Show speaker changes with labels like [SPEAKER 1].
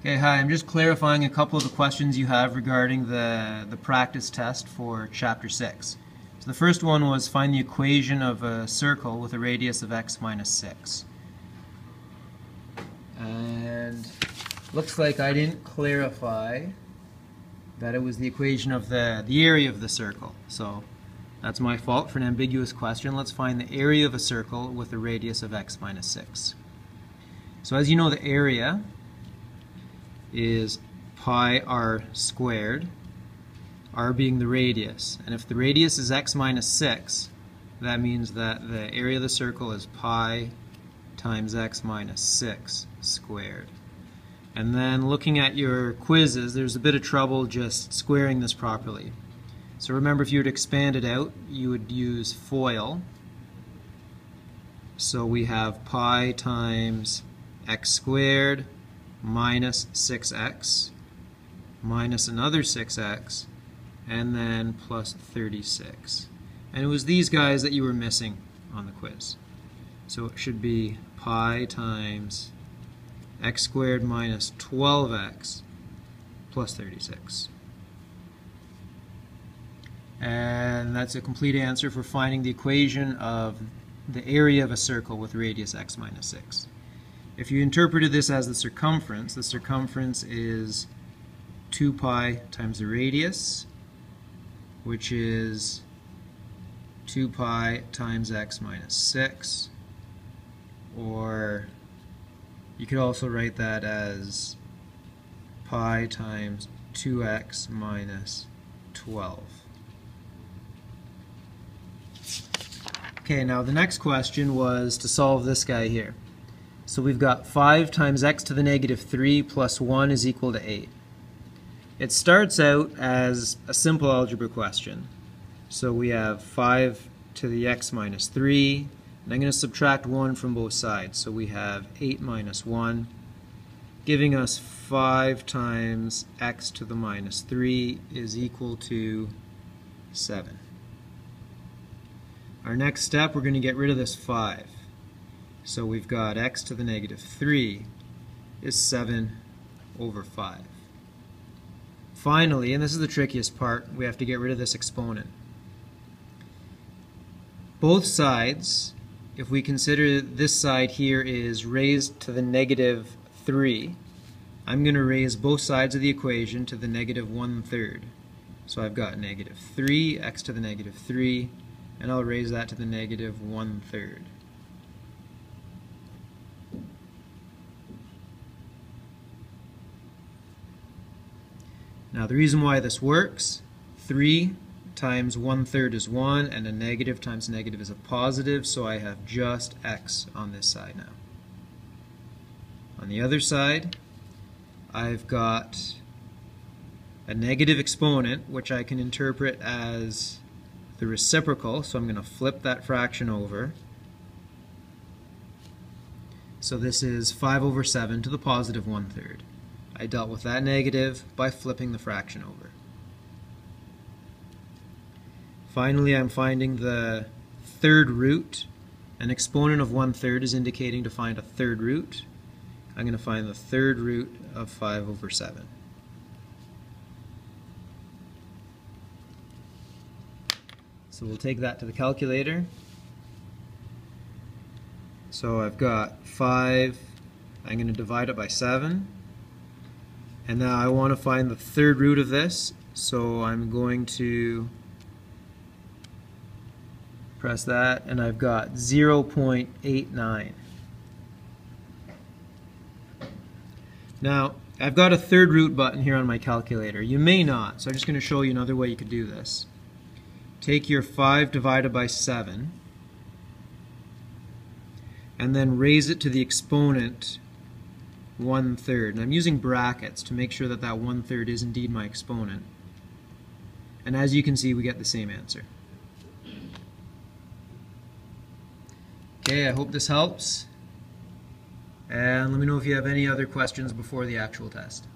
[SPEAKER 1] Okay, hi. I'm just clarifying a couple of the questions you have regarding the practice test for Chapter 6. So the first one was find the equation of a circle with a radius of x minus 6. And looks like I didn't clarify that it was the equation of the area of the circle. So that's my fault for an ambiguous question. Let's find the area of a circle with a radius of x minus 6. So as you know, the area is pi r squared, r being the radius. And if the radius is x minus 6, that means that the area of the circle is pi times x minus 6 squared. And then looking at your quizzes, there's a bit of trouble just squaring this properly. So remember, if you were to expand it out, you would use FOIL. So we have pi times x squared minus 6x minus another 6x and then plus 36. And it was these guys that you were missing on the quiz. So it should be pi times x squared minus 12x plus 36. And that's a complete answer for finding the equation of the area of a circle with radius x minus 6. If you interpreted this as the circumference is 2 pi times the radius, which is 2 pi times x minus 6, or you could also write that as pi times 2x minus 12. Okay, now the next question was to solve this guy here. So we've got 5 times x to the negative 3 plus 1 is equal to 8. It starts out as a simple algebra question. So we have 5 to the x minus 3, and I'm going to subtract 1 from both sides. So we have 8 minus 1, giving us 5 times x to the minus 3 is equal to 7. Our next step, we're going to get rid of this 5. So we've got x to the negative 3 is 7 over 5. Finally, and this is the trickiest part, we have to get rid of this exponent. Both sides, if we consider this side here is raised to the negative 3, I'm going to raise both sides of the equation to the negative 1/3. So I've got negative 3, x to the negative 3, and I'll raise that to the negative 1/3. Now the reason why this works, 3 times 1/3 is 1, and a negative times negative is a positive, so I have just x on this side now. On the other side, I've got a negative exponent, which I can interpret as the reciprocal, so I'm going to flip that fraction over. So this is 5 over 7 to the positive 1/3. I dealt with that negative by flipping the fraction over. Finally, I'm finding the third root. An exponent of 1/3 is indicating to find a third root. I'm going to find the third root of 5 over 7. So we'll take that to the calculator. So I've got 5, I'm going to divide it by 7. And now I want to find the third root of this, so I'm going to press that, and I've got 0.89. Now, I've got a third root button here on my calculator. You may not, so I'm just going to show you another way you could do this. Take your 5 divided by 7, and then raise it to the exponent 1/3. And I'm using brackets to make sure that that 1/3 is indeed my exponent. And as you can see, we get the same answer. Okay, I hope this helps. And let me know if you have any other questions before the actual test.